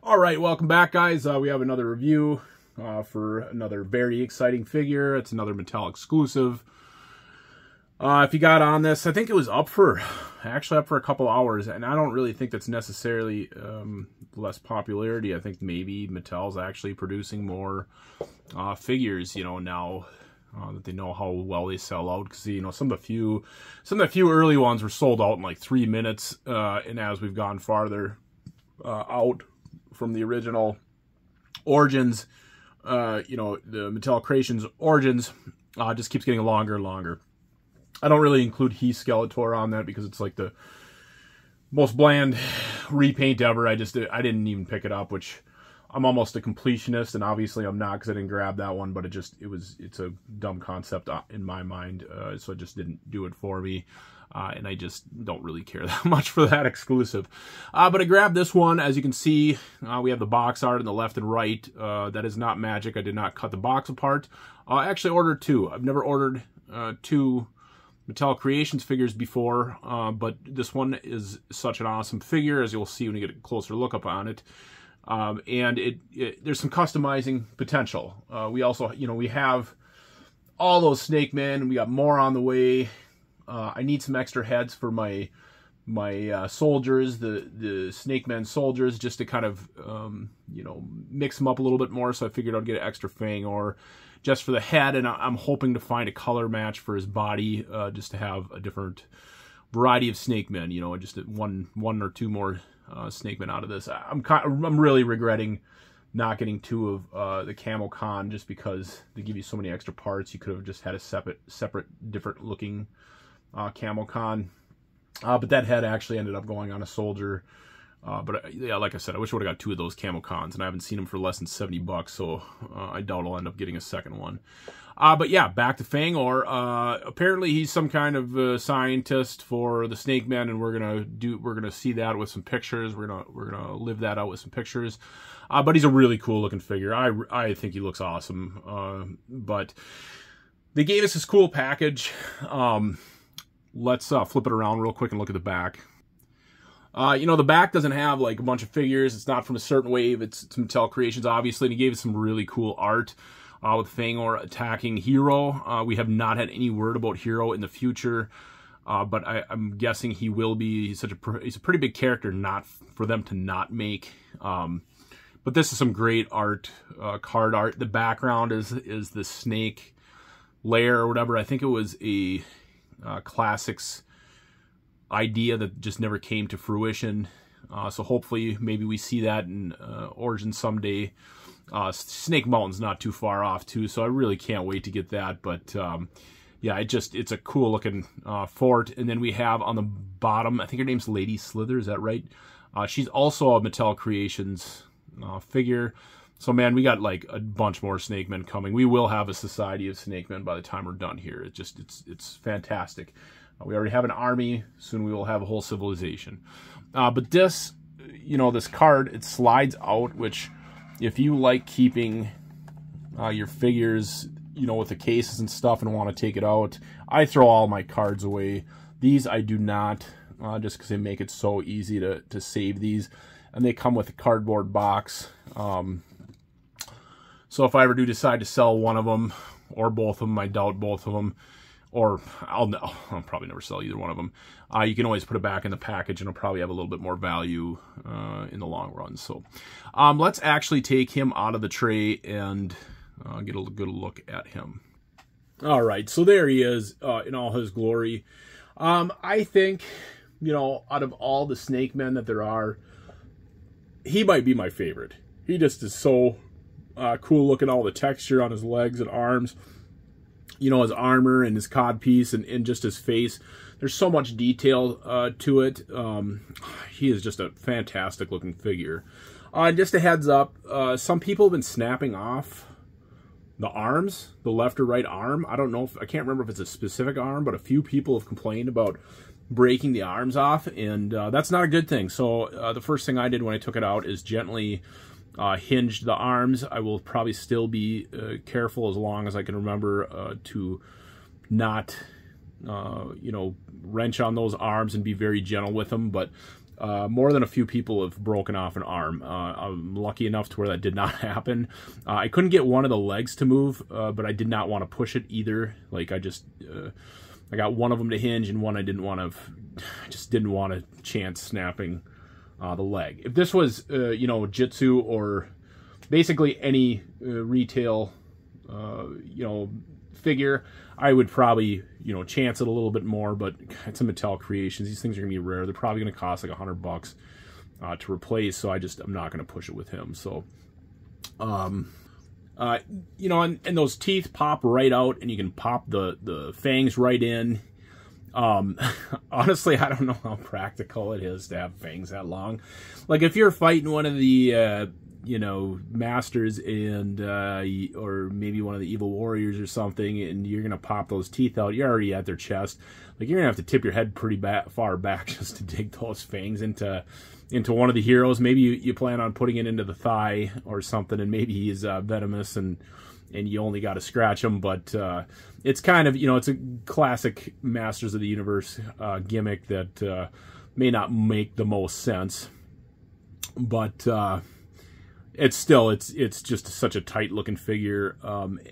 All right, welcome back, guys. We have another review for another very exciting figure. It's another Mattel exclusive. If you got on this, I think it was up for a couple hours, and I don't really think that's necessarily less popularity. I think maybe Mattel's actually producing more figures, now that they know how well they sell out. Because some of the few early ones were sold out in like 3 minutes, and as we've gone farther out from the original Origins, the Mattel Creations Origins just keeps getting longer and longer. I don't really include He Skeletor on that because it's like the most bland repaint ever. I didn't even pick it up, which I'm almost a completionist, and obviously I'm not because I didn't grab that one, but it's a dumb concept in my mind, so it just didn't do it for me. And I just don't really care that much for that exclusive. But I grabbed this one. As you can see, we have the box art on the left and right. That is not magic. I did not cut the box apart. I actually ordered two. I've never ordered two Mattel Creations figures before, but this one is such an awesome figure, as you'll see when you get a closer look up on it. And there's some customizing potential. We also, we have all those Snake Men, and we got more on the way. I need some extra heads for my soldiers, the Snake Men soldiers, just to kind of, mix them up a little bit more. So I figured I'd get an extra Fangor just for the head, and I'm hoping to find a color match for his body, just to have a different variety of Snake Men. Just one or two more Snake Men out of this. I'm really regretting not getting two of the Camo Con, just because they give you so many extra parts. You could have just had a separate different looking Camo Con, but that head actually ended up going on a soldier. But yeah, like I said, I wish I would have got two of those Camo Cons, and I haven't seen them for less than $70, so I doubt I'll end up getting a second one. But yeah, back to Fangor. Apparently he's some kind of scientist for the Snake Men, and we're gonna see that with some pictures. We're gonna live that out with some pictures. But he's a really cool looking figure. I think he looks awesome. But they gave us this cool package. Let's flip it around real quick and look at the back. The back doesn't have like a bunch of figures. It's not from a certain wave. It's Mattel Creations, obviously, and he gave us some really cool art with Fangor attacking Hero. We have not had any word about Hero in the future, but I'm guessing he will be. He's a pretty big character, not for them to not make. But this is some great art, card art. The background is the snake lair or whatever. I think it was a Classics idea that just never came to fruition. So hopefully maybe we see that in Origins someday. Snake Mountain's not too far off too, so I really can't wait to get that. But yeah, it's a cool looking fort. And then we have on the bottom, I think her name's Lady Slither, is that right? She's also a Mattel Creations figure. So man, we got like a bunch more Snake Men coming. We will have a society of Snake Men by the time we're done here. It's fantastic. We already have an army. Soon we will have a whole civilization. But this, this card, it slides out, which if you like keeping your figures, with the cases and stuff and want to take it out, I throw all my cards away. These I do not, just because they make it so easy to save these. And they come with a cardboard box. So if I ever do decide to sell one of them, or both of them, I doubt both of them, or I'll probably never sell either one of them. You can always put it back in the package, and it'll probably have a little bit more value in the long run. So let's actually take him out of the tray and get a good look at him. All right, so there he is in all his glory. I think, out of all the Snake Men that there are, he might be my favorite. He just is so cool looking, all the texture on his legs and arms. His armor and his codpiece and just his face. There's so much detail to it. He is just a fantastic looking figure. Just a heads up, some people have been snapping off the arms, the left or right arm. I don't know I can't remember if it's a specific arm, but a few people have complained about breaking the arms off, and that's not a good thing. So the first thing I did when I took it out is gently hinged the arms. I will probably still be careful as long as I can remember to not you know, wrench on those arms and be very gentle with them. But more than a few people have broken off an arm. I'm lucky enough to where that did not happen. I couldn't get one of the legs to move, but I did not want to push it either. Like I got one of them to hinge and one I just didn't want a chance snapping the leg. If this was, you know, Jitsu or basically any retail, you know, figure, I would probably, you know, chance it a little bit more, but it's a Mattel Creations. These things are going to be rare. They're probably going to cost like $100 to replace, so I'm not going to push it with him. So, you know, and those teeth pop right out, and you can pop the fangs right in. Honestly, I don't know how practical it is to have fangs that long. Like if you're fighting one of the, you know, masters and, or maybe one of the evil warriors or something, and you're going to pop those teeth out, you're already at their chest. Like you're going to have to tip your head pretty far back just to dig those fangs into one of the heroes. Maybe you plan on putting it into the thigh or something, and maybe he's venomous and you only got to scratch him. But it's kind of, you know, it's a classic Masters of the Universe gimmick that may not make the most sense, but it's still, it's just such a tight looking figure.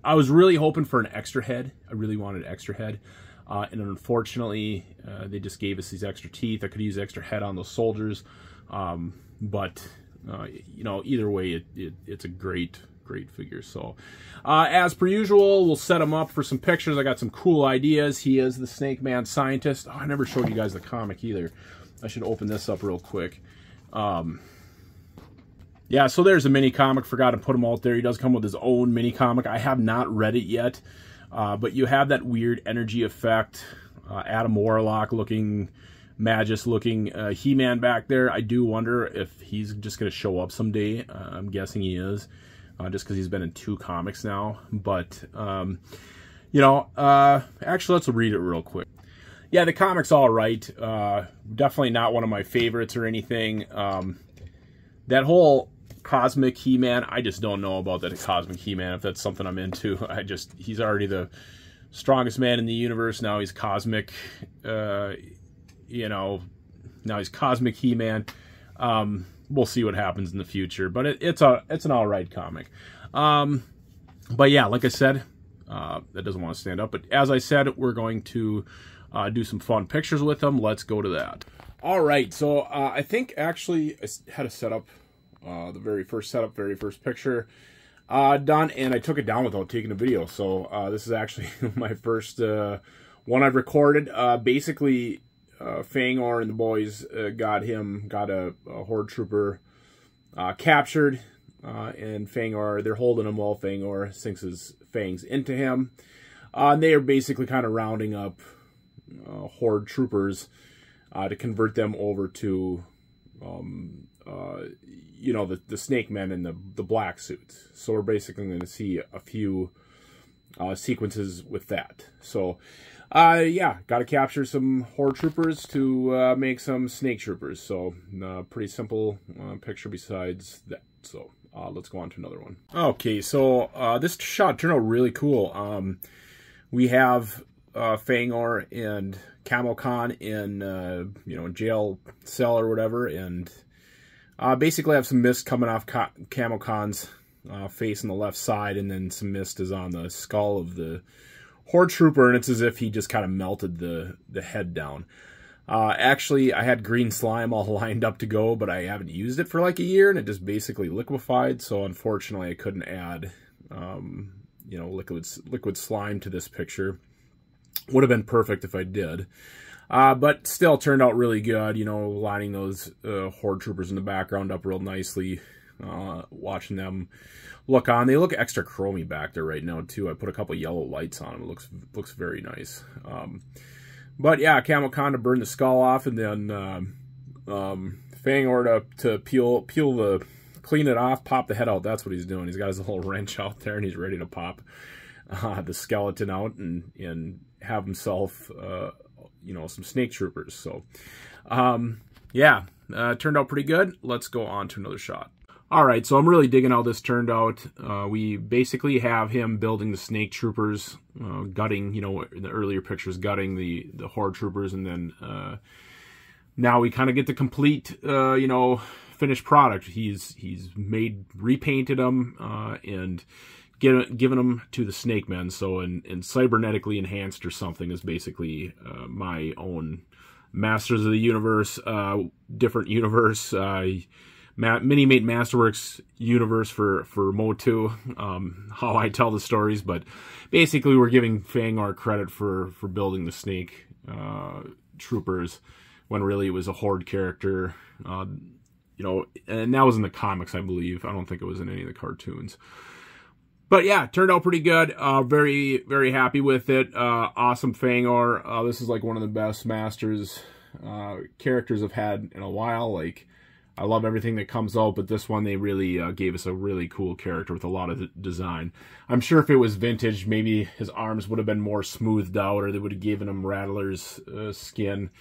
I was really hoping for an extra head. I really wanted an extra head. And unfortunately, they just gave us these extra teeth. I could use extra head on those soldiers. But, you know, either way, it's a great figure. So, as per usual, we'll set him up for some pictures. I got some cool ideas. He is the Snake Man Scientist. Oh, I never showed you guys the comic either. I should open this up real quick. Yeah, so there's a mini comic. Forgot to put him out there. He does come with his own mini comic. I have not read it yet, but you have that weird energy effect. Adam Warlock looking, Magus looking He-Man back there. I do wonder if he's just going to show up someday. I'm guessing he is, just because he's been in 2 comics now. But, you know, actually, let's read it real quick. Yeah, the comic's all right. Definitely not one of my favorites or anything. That whole Cosmic He-Man, I just don't know about that Cosmic He-Man, if that's something I'm into. He's already the strongest man in the universe. Now he's Cosmic, you know, now he's Cosmic He-Man. We'll see what happens in the future, but it's an all right comic. But yeah, like I said, that doesn't want to stand up. But as I said, we're going to do some fun pictures with them. Let's go to that. All right, so I think actually I had a setup, the very first picture done, and I took it down without taking a video. So this is actually my first one I've recorded. Basically, Fangor and the boys got a Horde Trooper captured, and Fangor, they're holding him while Fangor sinks his fangs into him. And they are basically kind of rounding up Horde Troopers to convert them over to, you know, the Snake Men in the black suits. So we're basically going to see a few sequences with that. So, yeah, got to capture some Horde Troopers to make some Snake Troopers. So, pretty simple picture besides that. So, let's go on to another one. Okay, so this shot turned out really cool. We have Fangor and Camo Con in, you know, jail cell or whatever, and basically I have some mist coming off Camo Con's face on the left side, and then some mist is on the skull of the Horde Trooper, and it's as if he just kind of melted the head down. Actually, I had green slime all lined up to go, but I haven't used it for like a year, and it just basically liquefied, so unfortunately I couldn't add, you know, liquid slime to this picture. Would have been perfect if I did. But still turned out really good, you know, lining those Horde Troopers in the background up real nicely. Watching them look on. They look extra chromy back there right now, too. I put a couple yellow lights on them. It looks very nice. But yeah, Camo Con to burn the skull off, and then Fangor to clean it off, pop the head out. That's what he's doing. He's got his little wrench out there, and he's ready to pop the skeleton out and have himself, you know, some Snake Troopers. So, yeah, turned out pretty good. Let's go on to another shot. All right, so I'm really digging how this turned out. We basically have him building the snake troopers, gutting, you know, in the earlier pictures, gutting the horde troopers, and then now we kind of get the complete, you know, finished product. He's repainted them and given them to the snake men. So and cybernetically enhanced or something is basically my own Masters of the Universe, different universe. Mini-Mate Masterworks universe for Motu, how I tell the stories, but basically we're giving Fangor credit for building the snake troopers when really it was a horde character, you know, and that was in the comics, I believe. I don't think it was in any of the cartoons. But yeah, it turned out pretty good. Very, very happy with it. Awesome Fangor. This is like one of the best Masters characters I've had in a while. Like, I love everything that comes out, but this one, they really gave us a really cool character with a lot of design. I'm sure if it was vintage, maybe his arms would have been more smoothed out, or they would have given him Rattler's skin.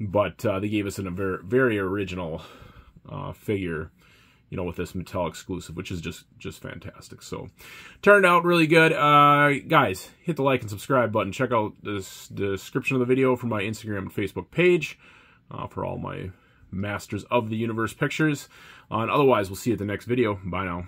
But they gave us a very, very original figure, you know, with this Mattel exclusive, which is just fantastic. So, turned out really good. Guys, hit the like and subscribe button. Check out the description of the video for my Instagram and Facebook page for all my Masters of the Universe pictures. And otherwise, we'll see you at the next video. Bye now.